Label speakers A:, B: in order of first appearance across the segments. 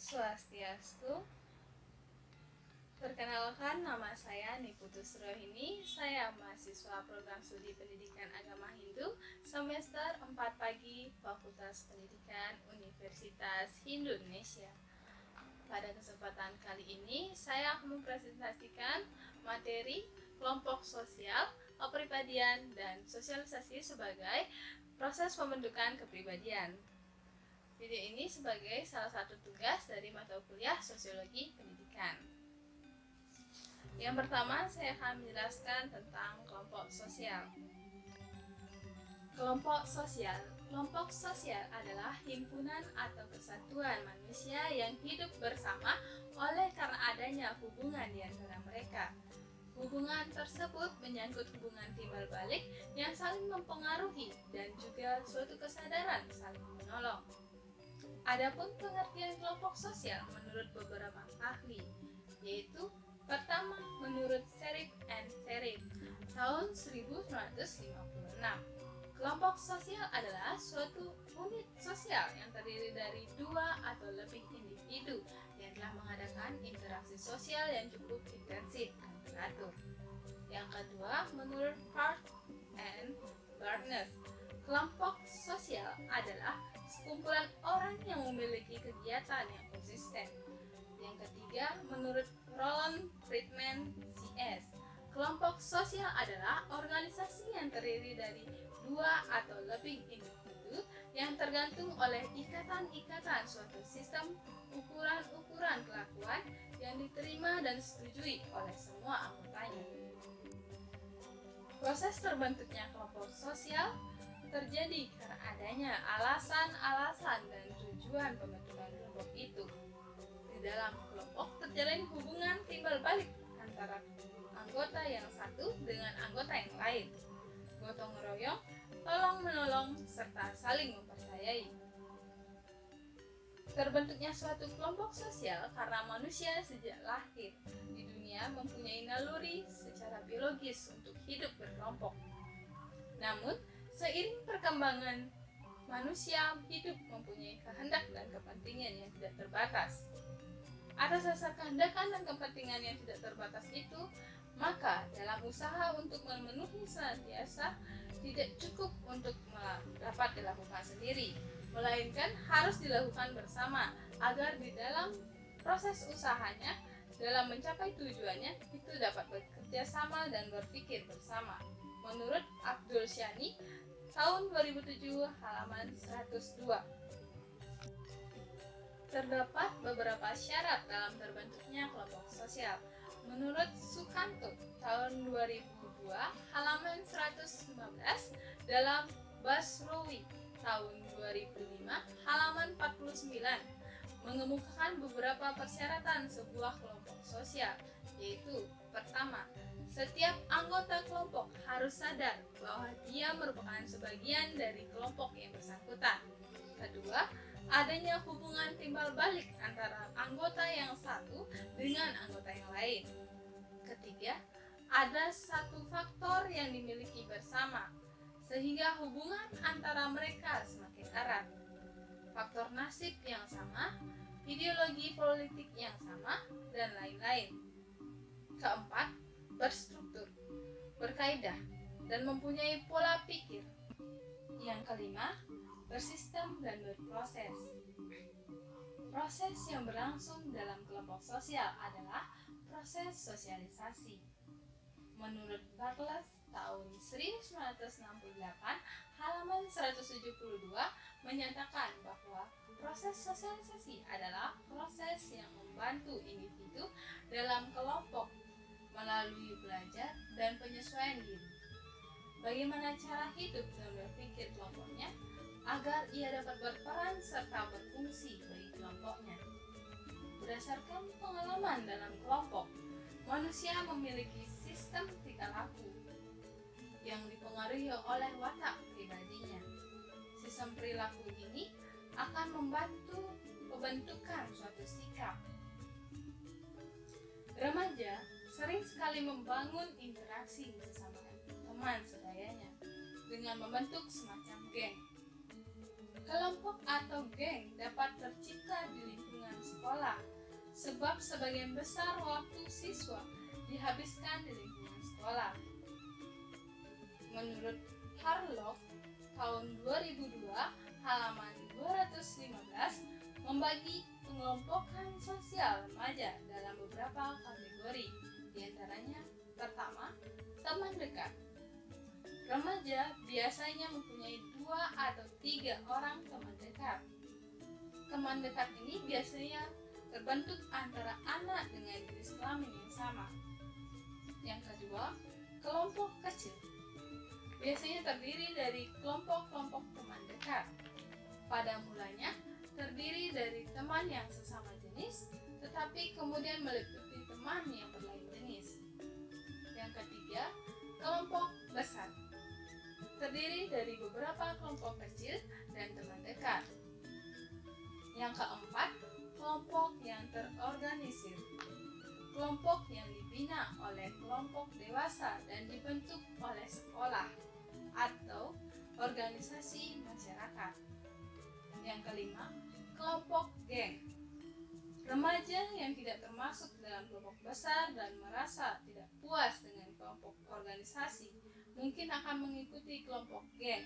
A: Swastiastu. Perkenalkan, nama saya Niputus Rohini. Saya mahasiswa program studi Pendidikan Agama Hindu semester 4 pagi Fakultas Pendidikan Universitas Hindu Indonesia. Pada kesempatan kali ini, saya akan mempresentasikan materi kelompok sosial, kepribadian, dan sosialisasi sebagai proses pembentukan kepribadian. Video ini sebagai salah satu tugas dari mata kuliah Sosiologi Pendidikan. Yang pertama, saya akan menjelaskan tentang kelompok sosial. Kelompok sosial adalah himpunan atau kesatuan manusia yang hidup bersama oleh karena adanya hubungan di antara mereka. Hubungan tersebut menyangkut hubungan timbal balik yang saling mempengaruhi dan juga suatu kesadaran saling menolong. Adapun pengertian kelompok sosial menurut beberapa ahli, yaitu pertama menurut Sherif and Sherif tahun 1956. Kelompok sosial adalah suatu unit sosial yang terdiri dari dua atau lebih individu yang telah mengadakan interaksi sosial yang cukup intensif dan teratur. Yang kedua, menurut Hart and Barnes, kelompok sosial adalah sekumpulan orang yang memiliki kegiatan yang konsisten. Yang ketiga, menurut Roland Friedman CS, kelompok sosial adalah organisasi yang terdiri dari dua atau lebih individu yang tergantung oleh ikatan-ikatan suatu sistem ukuran-ukuran kelakuan yang diterima dan disetujui oleh semua anggotanya. Proses terbentuknya kelompok sosial terjadi karena adanya alasan-alasan dan tujuan pembentukan kelompok itu. Di dalam kelompok terjalin hubungan timbal balik antara anggota yang satu dengan anggota yang lain, gotong royong, tolong menolong, serta saling mempercayai. Terbentuknya suatu kelompok sosial karena manusia sejak lahir di dunia mempunyai naluri secara biologis untuk hidup berkelompok. Namun, seiring perkembangan manusia hidup mempunyai kehendak dan kepentingan yang tidak terbatas. Atas dasar kehendakan dan kepentingan yang tidak terbatas itu, maka dalam usaha untuk memenuhi senantiasa tidak cukup untuk dapat dilakukan sendiri, melainkan harus dilakukan bersama agar di dalam proses usahanya dalam mencapai tujuannya itu dapat bekerja sama dan berpikir bersama. Menurut Abdul Shani tahun 2007 halaman 102. Terdapat beberapa syarat dalam terbentuknya kelompok sosial. Menurut Sukanto tahun 2002 halaman 115 dalam Basrowi tahun 2005 halaman 49 mengemukakan beberapa persyaratan sebuah kelompok sosial, yaitu pertama, setiap anggota kelompok harus sadar bahwa dia merupakan sebagian dari kelompok yang bersangkutan. Kedua, adanya hubungan timbal balik antara anggota yang satu dengan anggota yang lain. Ketiga, ada satu faktor yang dimiliki bersama, sehingga hubungan antara mereka semakin erat. Faktor nasib yang sama, ideologi politik yang sama, dan lain-lain. Keempat, berstruktur, berkaidah, dan mempunyai pola pikir. Yang kelima, bersistem dan berproses. Proses yang berlangsung dalam kelompok sosial adalah proses sosialisasi. Menurut Bartles tahun 1968 halaman 172 menyatakan bahwa proses sosialisasi adalah proses yang membantu individu dalam kelompok melalui belajar dan penyesuaian diri. Bagaimana cara hidup dan berpikir kelompoknya agar ia dapat berperan serta berfungsi bagi kelompoknya. Berdasarkan pengalaman dalam kelompok, manusia memiliki sistem tingkah laku yang dipengaruhi oleh watak pribadinya. Sistem perilaku ini akan membantu pembentukan suatu sikap. Remaja sering sekali membangun interaksi sesama teman sedayanya dengan membentuk semacam geng. Kelompok atau geng dapat tercipta di lingkungan sekolah, sebab sebagian besar waktu siswa dihabiskan di lingkungan sekolah. Menurut Harlock, tahun 2002, halaman 215, membagi pengelompokan sosial remaja dalam beberapa kategori. Di antaranya, pertama, teman dekat. Remaja biasanya mempunyai 2 atau 3 orang teman dekat. Teman dekat ini biasanya terbentuk antara anak dengan jenis kelamin yang sama. Yang kedua, kelompok kecil. Biasanya terdiri dari kelompok-kelompok teman dekat. Pada mulanya terdiri dari teman yang sesama jenis, tetapi kemudian meliputi teman yang berlain jenis. Yang ketiga, kelompok besar. Terdiri dari beberapa kelompok kecil dan teman dekat. Yang keempat, kelompok yang terorganisir. Kelompok yang dibina oleh kelompok dewasa dan dibentuk oleh sekolah atau organisasi masyarakat. Yang kelima, kelompok geng. Remaja yang tidak termasuk dalam kelompok besar dan merasa tidak puas dengan kelompok organisasi mungkin akan mengikuti kelompok geng.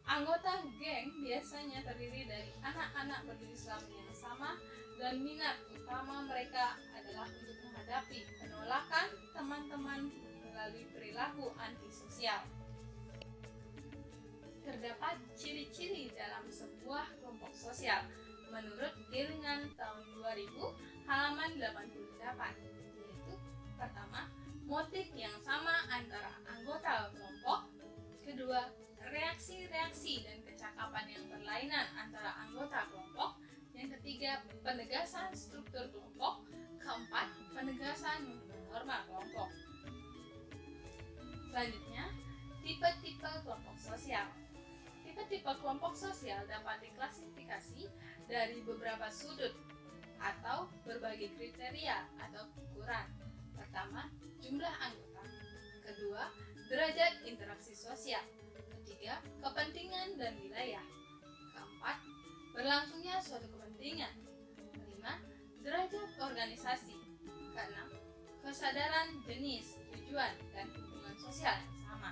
A: Anggota geng biasanya terdiri dari anak-anak berjenis kelamin yang sama dan minat utama mereka adalah untuk menghadapi penolakan teman-teman melalui perilaku antisosial. Terdapat ciri-ciri dalam sebuah kelompok sosial menurut Gillingham tahun 2000 halaman 88, yaitu pertama, motif yang sama antara anggota kelompok. Kedua, reaksi-reaksi dan kecakapan yang berlainan antara anggota kelompok. Yang ketiga, penegasan struktur kelompok. Keempat, penegasan norma kelompok. Selanjutnya, tipe-tipe kelompok sosial. Tipe-tipe kelompok sosial dapat diklasifikasi dari beberapa sudut atau berbagai kriteria atau ukuran. Pertama, jumlah anggota. Kedua, derajat interaksi sosial. Ketiga, kepentingan dan wilayah. Keempat, berlangsungnya suatu kepentingan. Kelima, derajat organisasi. Keenam, kesadaran jenis, tujuan, dan hubungan sosial yang sama.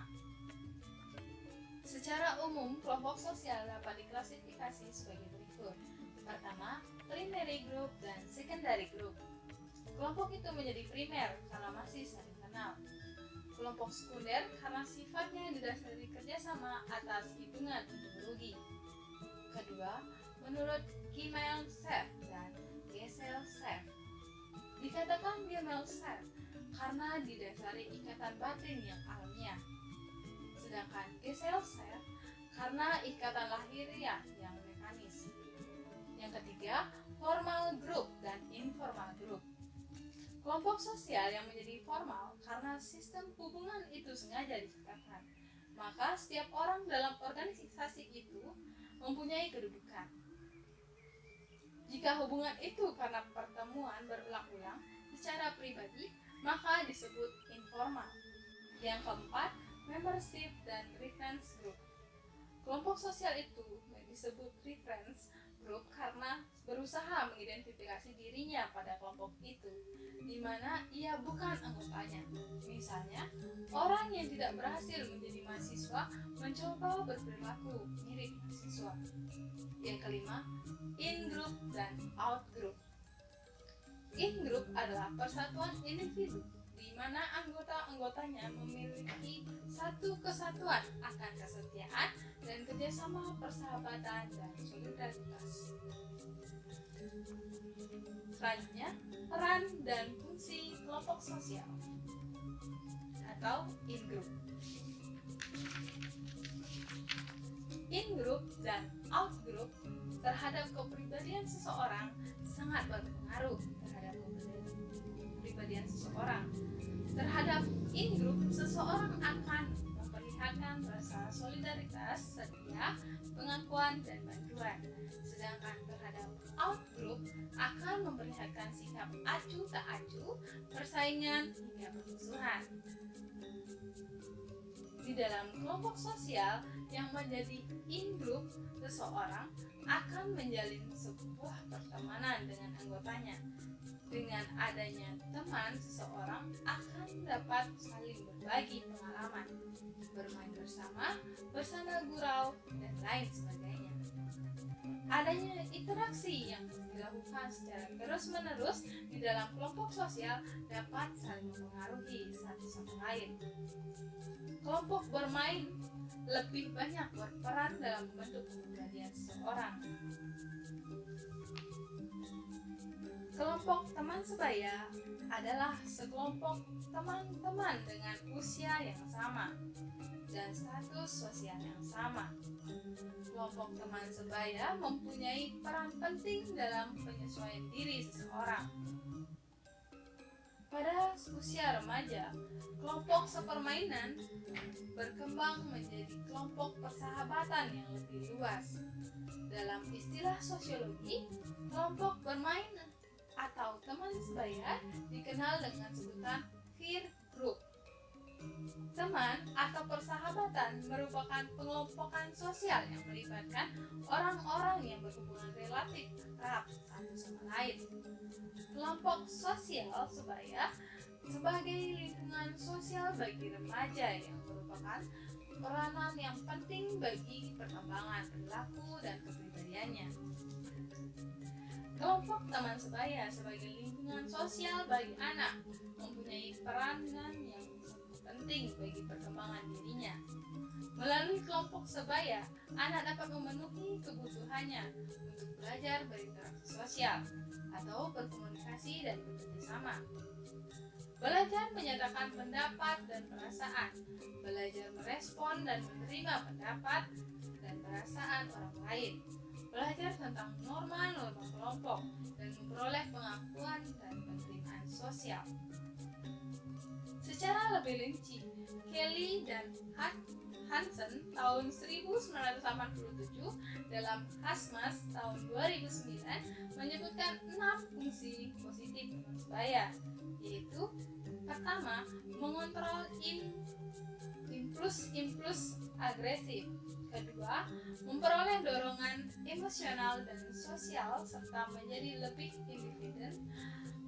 A: Secara umum, kelompok sosial dapat diklasifikasi sebagai berikut. Pertama, primary group dan secondary group. Kelompok itu menjadi primer karena masih saling kenal. Kelompok sekunder karena sifatnya didasari kerjasama atas hitungan untung rugi. Kedua, menurut Gmelin-Cerf dan Gesell-Cerf. Dikatakan Gmelin-Cerf karena didasari ikatan batin yang alamiah. Sedangkan Gesell-Cerf karena ikatan lahiriah yang mekanis. Yang ketiga, formal group dan informal group. Kelompok sosial yang menjadi formal karena sistem hubungan itu sengaja diciptakan. Maka setiap orang dalam organisasi itu mempunyai kedudukan. Jika hubungan itu karena pertemuan berulang-ulang secara pribadi, maka disebut informal. Yang keempat, membership dan reference group. Kelompok sosial itu disebut reference group karena berusaha mengidentifikasi dirinya pada kelompok itu, di mana ia bukan anggotanya. Misalnya, orang yang tidak berhasil menjadi mahasiswa mencoba berperilaku mirip mahasiswa. Yang kelima, in-group dan out-group. In-group adalah persatuan individu di mana anggota-anggotanya memiliki satu kesatuan akan kesetiaan dan kerjasama, persahabatan, dan solidaritas. Selanjutnya, peran dan fungsi kelompok sosial atau in-group. In-group dan out-group terhadap kepribadian seseorang sangat berpengaruh terhadap kepribadian seseorang. Terhadap in-group, seseorang akan memperlihatkan rasa solidaritas, setia, pengakuan, dan bantuan. Sedangkan terhadap out-group akan memperlihatkan sikap acuh tak acuh, persaingan, hingga permusuhan. Di dalam kelompok sosial yang menjadi in-group, seseorang akan menjalin sebuah pertemanan dengan anggotanya. Dengan adanya teman, seseorang akan dapat saling berbagi pengalaman, bermain bersama, bersama gurau, dan lain sebagainya. Adanya interaksi yang dilakukan secara terus-menerus di dalam kelompok sosial dapat saling mempengaruhi satu sama lain. Kelompok bermain lebih banyak berperan dalam membentuk kepribadian seseorang. Kelompok teman sebaya adalah sekelompok teman-teman dengan usia yang sama dan status sosial yang sama. Kelompok teman sebaya mempunyai peran penting dalam penyesuaian diri seseorang. Pada usia remaja, kelompok sepermainan berkembang menjadi kelompok persahabatan yang lebih luas. Dalam istilah sosiologi, kelompok bermain atau teman sebaya dikenal dengan sebutan peer group. Teman atau persahabatan merupakan pengelompokan sosial yang melibatkan orang-orang yang berhubungan relatif akrab satu sama lain. Kelompok sosial sebaya sebagai lingkungan sosial bagi remaja yang merupakan peranan yang penting bagi perkembangan perilaku dan kepribadiannya. Kelompok teman sebaya sebagai lingkungan sosial bagi anak mempunyai peranan yang penting bagi perkembangan dirinya. Melalui kelompok sebaya, anak dapat memenuhi kebutuhannya untuk belajar berinteraksi sosial atau berkomunikasi dan bekerjasama. Belajar menyatakan pendapat dan perasaan, belajar merespon dan menerima pendapat dan perasaan orang lain, belajar tentang norma-norma kelompok, dan memperoleh pengakuan dan penerimaan sosial. Secara lebih rinci, Kelly dan Hansen tahun 1987 dalam Hasmas tahun 2009 menyebutkan 6 fungsi positif teman sebaya, yaitu pertama, mengontrol impuls agresif. Kedua, memperoleh dorongan emosional dan sosial serta menjadi lebih independen.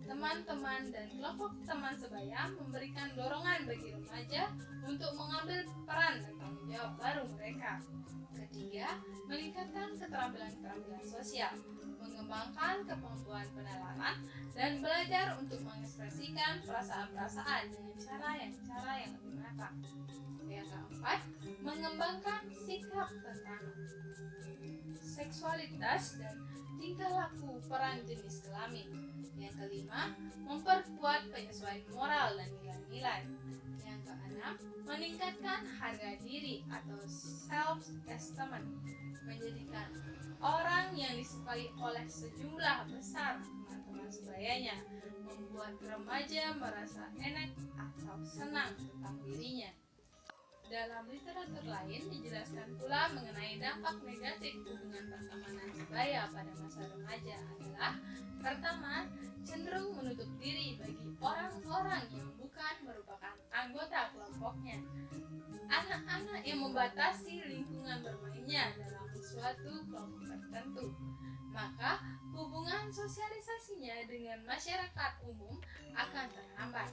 A: Teman-teman dan kelompok teman sebaya memberikan dorongan bagi remaja untuk mengambil peran dan tanggung jawab baru mereka. Ketiga, meningkatkan keterampilan sosial, mengembangkan kemampuan penalaran, dan belajar untuk mengekspresikan perasaan-perasaan dengan cara yang lebih matang. Yang keempat, mengembangkan sikap tentang seksualitas dan tingkah laku peran jenis kelamin. Yang kelima, memperkuat penyesuaian moral dan nilai-nilai. Yang keenam, meningkatkan harga diri atau self-esteem, menjadikan orang yang disukai oleh sejumlah besar teman-teman sebayanya, membuat remaja merasa enak atau senang tentang dirinya. Dalam literatur lain dijelaskan pula mengenai dampak negatif hubungan pertemanan sebaya pada masa remaja adalah: pertama, cenderung menutup diri bagi orang-orang yang bukan merupakan anggota kelompoknya. Anak-anak yang membatasi lingkungan bermainnya dalam suatu kelompok tertentu, maka hubungan sosialisasinya dengan masyarakat umum akan terhambat.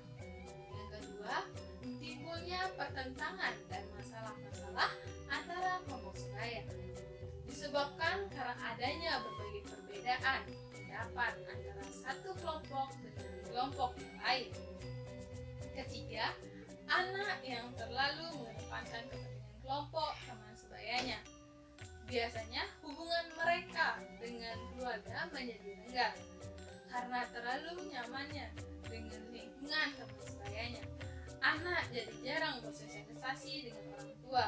A: Yang kedua, timbulnya pertentangan dan masalah-masalah antara kelompok sebaya disebabkan karena adanya berbagai perbedaan pendapat antara satu kelompok dengan kelompok yang lain. Ketiga, anak yang terlalu mengedepankan kepentingan kelompok teman sebayanya. Biasanya hubungan mereka dengan keluarga menjadi renggang karena terlalu nyamannya dengan lingkungan teman sebayanya. Anak jadi jarang bersosialisasi dengan orang tua,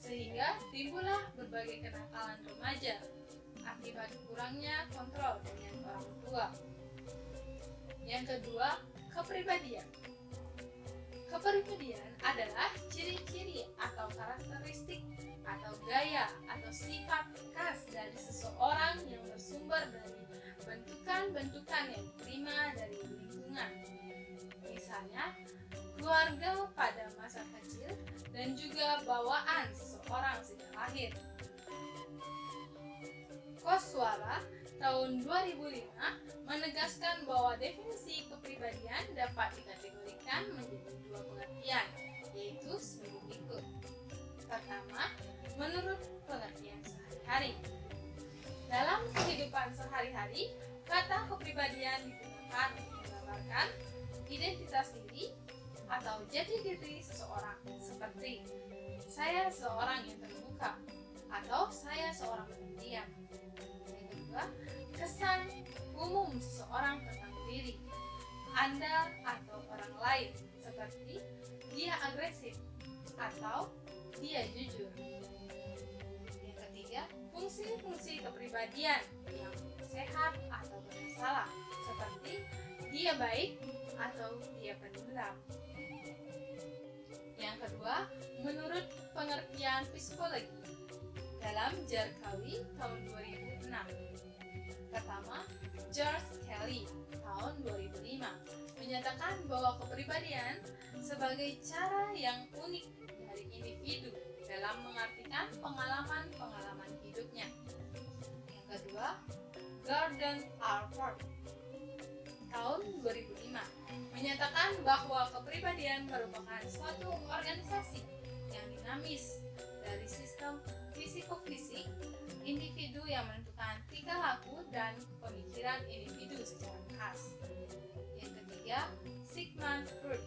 A: sehingga timbullah berbagai kenakalan remaja akibat kurangnya kontrol dengan orang tua. Yang kedua, kepribadian. Kepribadian adalah ciri-ciri atau karakteristik atau gaya atau sifat khas dari seseorang yang bersumber dari bentukan-bentukan yang diterima dari lingkungan. Misalnya, keluarga pada masa kecil dan dan juga bawaan seseorang sejak lahir. Koswara tahun 2005 menegaskan bahwa definisi kepribadian dapat dikategorikan menjadi dua pengertian, yaitu sebagai berikut. Pertama, menurut pengertian sehari-hari. Dalam kehidupan sehari-hari, kata kepribadian digunakan untuk menggambarkan identitas diri atau jati diri seseorang, seperti saya seorang yang terbuka atau saya seorang pendiam. Yang kedua, kesan umum seseorang tentang diri, Anda atau orang lain, seperti dia agresif atau dia jujur. Yang ketiga, fungsi-fungsi kepribadian yang sehat atau bermasalah, seperti dia baik atau dia pendiam. Yang kedua, menurut pengertian psikologi dalam Jarkawi tahun 2006. Pertama, George Kelly tahun 2005 menyatakan bahwa kepribadian sebagai cara yang unik dari individu dalam mengartikan pengalaman-pengalaman hidupnya. Yang kedua, Gordon R. Ford tahun 2005 menyatakan bahwa kepribadian merupakan suatu organisasi yang dinamis dari sistem psikofisik individu yang menentukan tingkah laku dan pemikiran individu secara khas. Yang ketiga, Sigmund Freud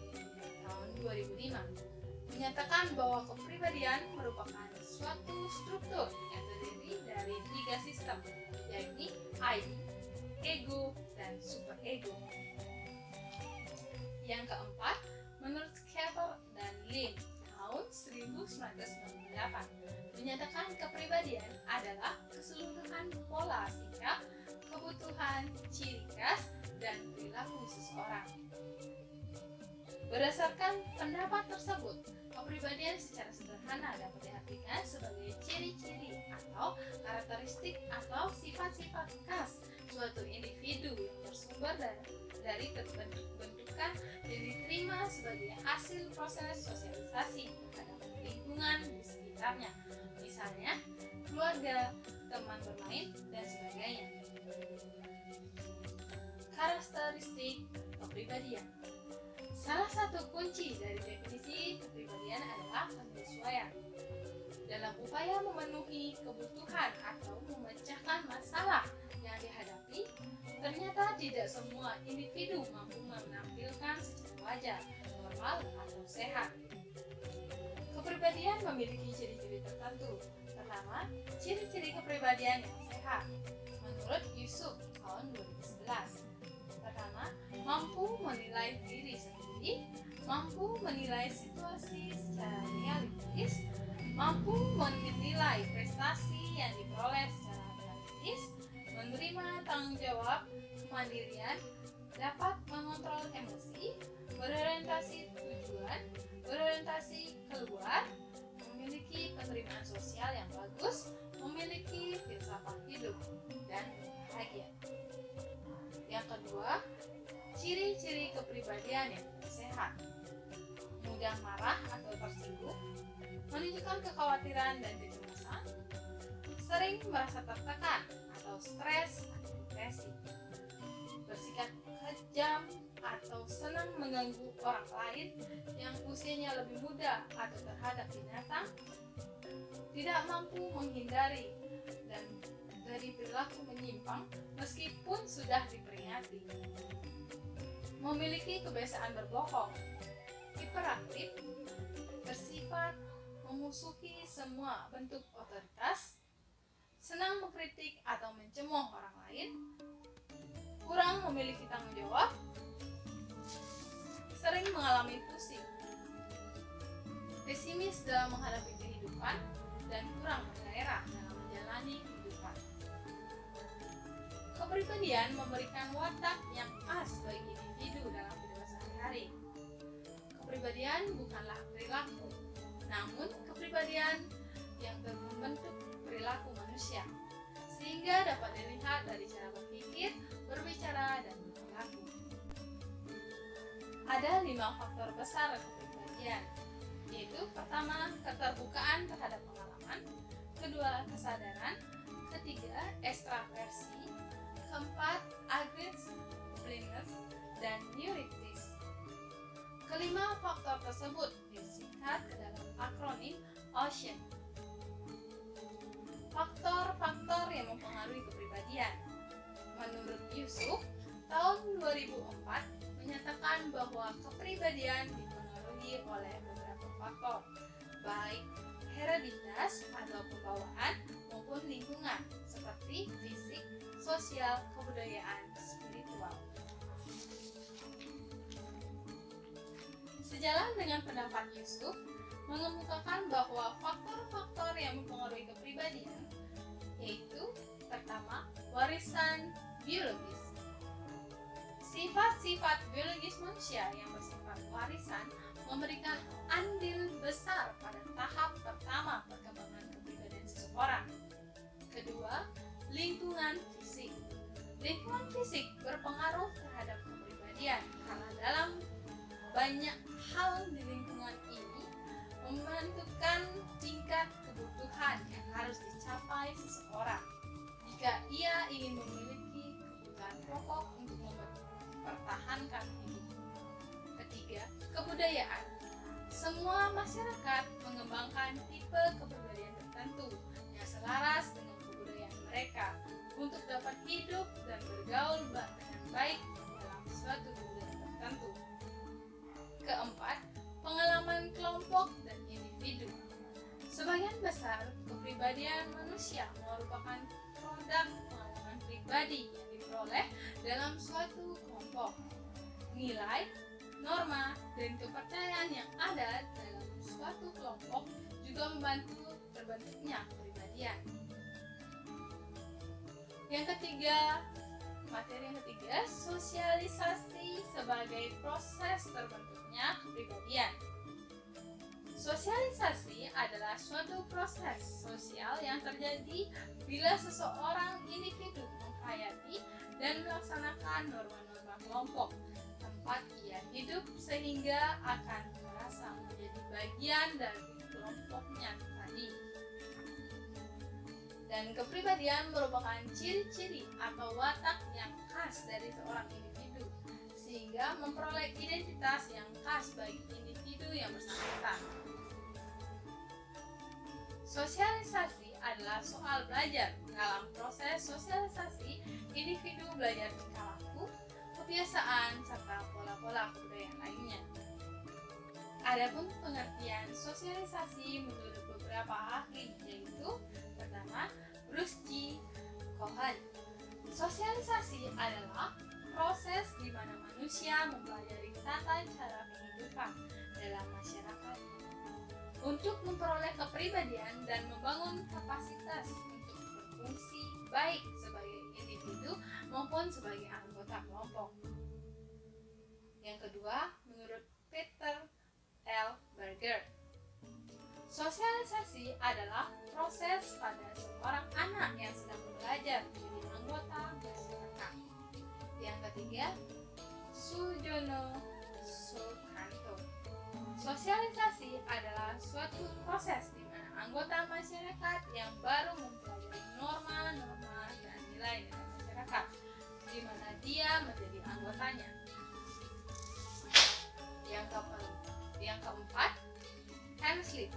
A: tahun 2005 menyatakan bahwa kepribadian merupakan suatu struktur yang terdiri dari 3 sistem, yakni ID, ego, dan superego. Yang keempat, menurut Schaeffer dan Lin tahun 1998 menyatakan kepribadian adalah keseluruhan pola sikap, kebutuhan, ciri khas, dan perilaku seseorang. Berdasarkan pendapat tersebut, kepribadian secara sederhana dapat diartikan sebagai ciri-ciri atau karakteristik atau sifat-sifat khas suatu individu yang bersumber dari bentukan yang diterima sebagai hasil proses sosialisasi terhadap lingkungan di sekitarnya, misalnya keluarga, teman bermain, dan sebagainya. Karakteristik kepribadian. Salah satu kunci dari definisi kepribadian adalah penyesuaian. Dalam upaya memenuhi kebutuhan atau memecahkan masalah yang dihadapi, ternyata tidak semua individu mampu menampilkan secara wajar, normal, atau sehat. Kepribadian memiliki ciri-ciri tertentu. Pertama, ciri-ciri kepribadian yang sehat. Menurut Yusuf tahun 2011. Pertama, mampu menilai diri sendiri, mampu menilai situasi secara realistis, mampu menilai prestasi yang diperoleh secara realistis, menerima tanggung jawab, kemandirian, dapat mengontrol emosi, berorientasi tujuan, berorientasi keluar, memiliki penerimaan sosial yang bagus, memiliki filsafat hidup, dan bahagia. Yang kedua, ciri-ciri kepribadian yang sehat. Mudah marah atau tersinggung, menunjukkan kekhawatiran dan kecemasan, sering merasa tertekan atau stres atau depresi, bersikap kejam atau senang mengganggu orang lain yang usianya lebih muda atau terhadap binatang, tidak mampu menghindari dan dari perilaku menyimpang meskipun sudah diperingati, memiliki kebiasaan berbohong, hiperaktif, bersifat memusuhi semua bentuk otoritas, senang mengkritik atau mencemooh orang lain, kurang memiliki tanggung jawab, sering mengalami pusing, pesimis dalam menghadapi kehidupan, dan kurang bergairah dalam menjalani kehidupan. Kepribadian memberikan watak yang pas bagi individu dalam kehidupan sehari-hari. Kepribadian bukanlah perilaku, namun kepribadian yang membentuk perilaku manusia, sehingga dapat dilihat dari cara berpikir, berbicara, dan berperilaku. Ada 5 faktor besar kepribadian. yaitu pertama, keterbukaan terhadap pengalaman, kedua, kesadaran, ketiga, ekstraversi, keempat, agreeableness dan neuritis. Kelima faktor tersebut disingkat ke dalam akronim OCEAN. Faktor-faktor yang mempengaruhi kepribadian. Menurut Yusuf, tahun 2004 menyatakan bahwa kepribadian dipengaruhi oleh beberapa faktor, baik hereditas atau pembawaan maupun lingkungan, seperti fisik, sosial, kebudayaan, spiritual. Sejalan dengan pendapat Yusuf, mengemukakan bahwa faktor-faktor yang mempengaruhi kepribadian yaitu pertama, warisan biologis. Sifat-sifat biologis manusia yang bersifat warisan memberikan andil besar pada tahap pertama perkembangan kepribadian seseorang. Kedua, lingkungan fisik. Lingkungan fisik berpengaruh terhadap kepribadian karena dalam banyak hal di lingkungan ini menentukan tingkat kebutuhan yang harus dicapai seseorang jika ia ingin memiliki kebutuhan pokok untuk mempertahankan hidup. Ketiga, kebudayaan. Semua masyarakat mengembangkan tipe kepribadian tertentu yang selaras dengan kebudayaan mereka untuk dapat hidup dan bergaul dengan baik dalam suatu budaya tertentu. Keempat, pengalaman kelompok dan individu. Sebagian besar kepribadian manusia merupakan produk pengalaman pribadi yang diperoleh dalam suatu kelompok. Nilai, norma, dan kepercayaan yang ada dalam suatu kelompok juga membantu terbentuknya kepribadian. Yang ketiga, materi yang ketiga, sosialisasi sebagai proses terbentuknya kepribadian. Sosialisasi adalah suatu proses sosial yang terjadi bila seseorang individu menghayati dan melaksanakan norma-norma kelompok tempat ia hidup sehingga akan merasa menjadi bagian dari kelompoknya tadi. Dan kepribadian merupakan ciri-ciri atau watak yang khas dari seorang individu sehingga memperoleh identitas yang khas bagi individu yang bersangkutan. Sosialisasi adalah soal belajar. Dalam proses sosialisasi, individu belajar tingkah laku, kebiasaan, serta pola-pola kebudayaan lainnya. Adapun pengertian sosialisasi menurut beberapa ahli yaitu pertama, Bruce G. Cohen. Sosialisasi adalah proses di mana manusia mempelajari tata cara kehidupan dalam masyarakat untuk memperoleh kepribadian dan membangun kapasitas untuk berfungsi baik sebagai individu maupun sebagai anggota kelompok. Yang kedua, menurut Peter L. Berger, sosialisasi adalah proses pada seorang anak yang sedang belajar menjadi anggota masyarakat. Yang ketiga, Sujono Sukanto. Sosialisasi adalah suatu proses di mana anggota masyarakat yang baru mempelajari norma-norma dan nilai masyarakat, di mana dia menjadi anggotanya. Yang keempat, Hemsley.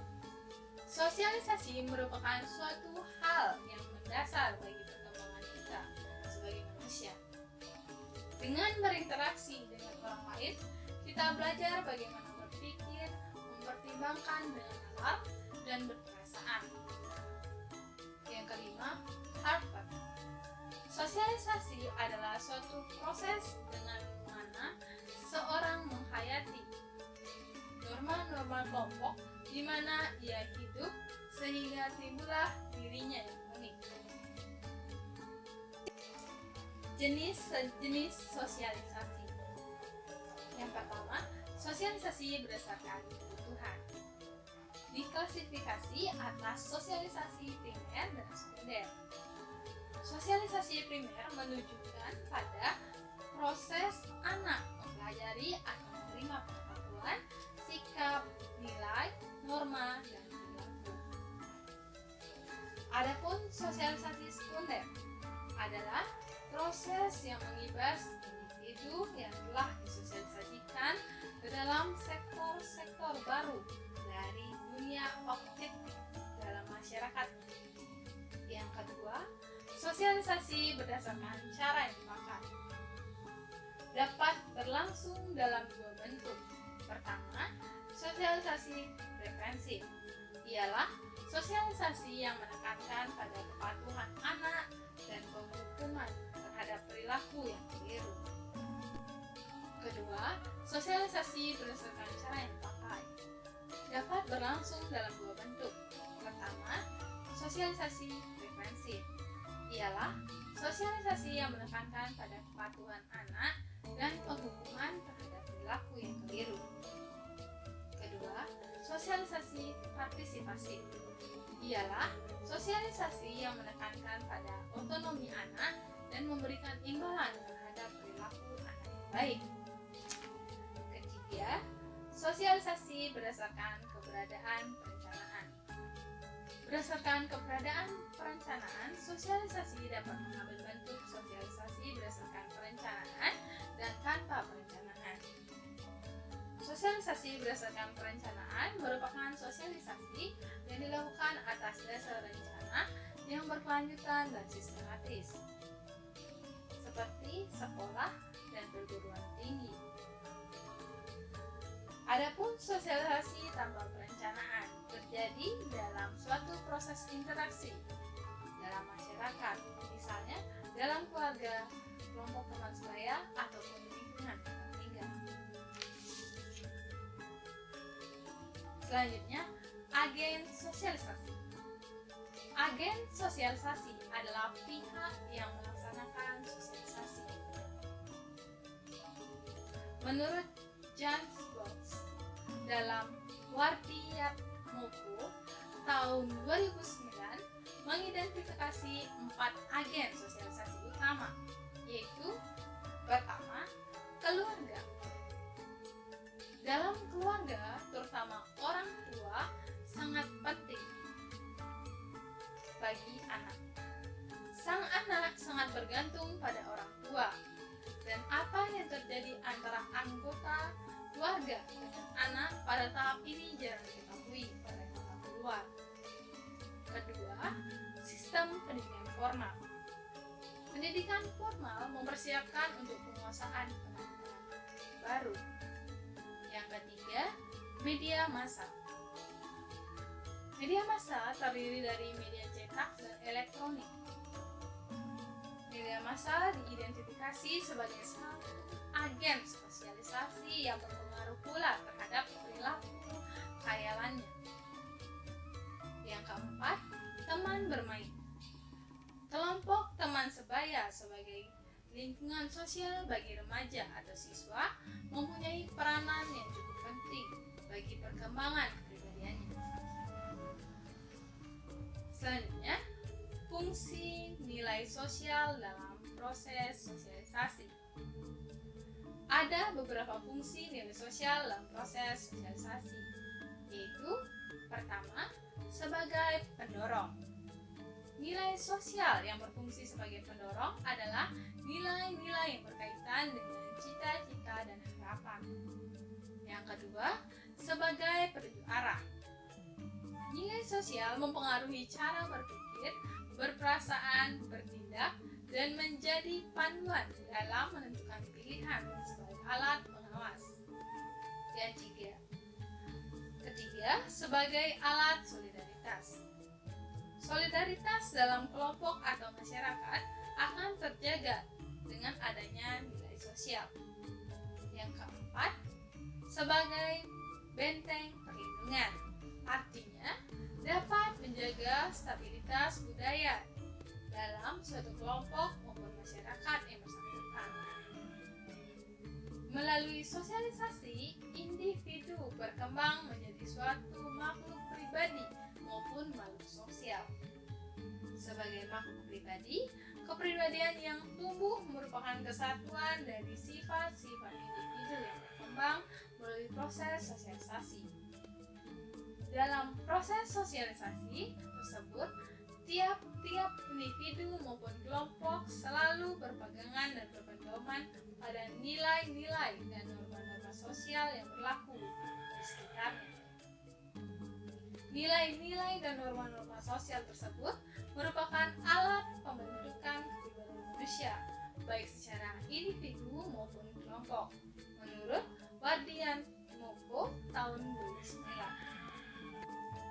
A: Sosialisasi merupakan suatu hal yang mendasar bagi perkembangan kita sebagai manusia. Dengan berinteraksi dengan orang lain, kita belajar bagaimana berpikir, mempertimbangkan dengan nalar, dan berperasaan. Yang kelima, Harper. Sosialisasi adalah suatu proses dengan mana seorang menghayati norma-norma kelompok di mana ia hidup sehingga timbullah dirinya yang unik. Jenis-jenis sosialisasi. Yang pertama, sosialisasi berdasarkan kebutuhan. Diklasifikasi atas sosialisasi primer dan sekunder. Sosialisasi primer menunjukkan pada proses anak mempelajari atau menerima pengetahuan, sikap, nilai, Adapun sosialisasi sekunder adalah proses yang mengibas individu yang telah disosialisasikan ke dalam sektor-sektor baru dari dunia objektif dalam masyarakat. Yang kedua, sosialisasi berdasarkan cara yang dipakai dapat berlangsung dalam dua bentuk. Pertama, sosialisasi preventif, ialah sosialisasi yang menekankan pada kepatuhan anak dan penghukuman terhadap perilaku yang keliru. Kedua, sosialisasi berdasarkan cara yang dipakai dapat berlangsung dalam dua bentuk. Pertama, sosialisasi preventif, ialah sosialisasi yang menekankan pada kepatuhan anak dan penghukuman terhadap perilaku yang keliru. Kedua, sosialisasi partisipasi, ialah sosialisasi yang menekankan pada otonomi anak dan memberikan imbalan terhadap perilaku anak yang baik. Ketiga, sosialisasi berdasarkan keberadaan perencanaan. Berdasarkan keberadaan perencanaan, sosialisasi dapat mengambil bentuk sosialisasi berdasarkan perencanaan dan tanpa perencanaan. Sosialisasi berdasarkan perencanaan merupakan sosialisasi yang dilakukan atas dasar rencana yang berkelanjutan dan sistematis, seperti sekolah dan perguruan tinggi. Adapun sosialisasi tanpa perencanaan terjadi dalam suatu proses interaksi dalam masyarakat, misalnya dalam keluarga, kelompok teman sebaya, ataupun lingkungan tempat tinggal. Selanjutnya, agen sosialisasi. Agen sosialisasi adalah pihak yang melaksanakan sosialisasi. Menurut James Botts dalam Wartiyat Moko tahun 2009 mengidentifikasi 4 agen sosialisasi utama, yaitu pertama, keluarga. Dalam keluarga, terutama orang tua, sangat penting bagi anak. Sang anak sangat bergantung pada orang tua, dan apa yang terjadi antara anggota keluarga dengan anak pada tahap ini jarang diketahui oleh orang luar. Kedua, sistem pendidikan formal. Pendidikan formal mempersiapkan untuk penguasaan pendidikan baru. Yang ketiga, media massa. Media massa terdiri dari media cetak dan elektronik. Media massa diidentifikasi sebagai satu agen sosialisasi yang berpengaruh pula terhadap perilaku khayalannya. Yang keempat, teman bermain. Kelompok teman sebaya sebagai lingkungan sosial bagi remaja atau siswa mempunyai peranan yang cukup penting bagi perkembangan kepribadiannya. Selanjutnya, fungsi nilai sosial dalam proses sosialisasi. Ada beberapa fungsi nilai sosial dalam proses sosialisasi, yaitu pertama, sebagai pendorong. Nilai sosial yang berfungsi sebagai pendorong adalah nilai-nilai yang berkaitan dengan cita-cita dan harapan. Yang kedua, sebagai penunjuk arah. Nilai sosial mempengaruhi cara berpikir, berperasaan, bertindak, dan menjadi panduan dalam menentukan pilihan sebagai alat pengawas. Yang ketiga, sebagai alat solidaritas. Solidaritas dalam kelompok atau masyarakat akan terjaga dengan adanya nilai sosial. Yang keempat, sebagai benteng perlindungan, artinya dapat menjaga stabilitas budaya dalam suatu kelompok maupun masyarakat yang bersangkutan. Melalui sosialisasi, individu berkembang menjadi suatu makhluk pribadi maupun makhluk sosial. Sebagai makhluk pribadi, kepribadian yang tumbuh merupakan kesatuan dari sifat-sifat individu yang berkembang melalui proses sosialisasi. Dalam proses sosialisasi tersebut, Tiap-tiap individu maupun kelompok selalu berpegangan dan berpedoman pada nilai-nilai dan norma-norma sosial yang berlaku di sekitarnya. Nilai-nilai dan norma-norma sosial tersebut merupakan alat pembentukan kepribadian manusia, baik secara individu maupun kelompok, menurut Wardian Moko tahun 2009.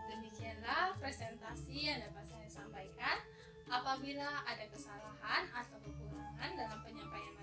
A: Demikianlah presentasi yang dapat saya sampaikan. Apabila ada kesalahan atau kekurangan dalam penyampaian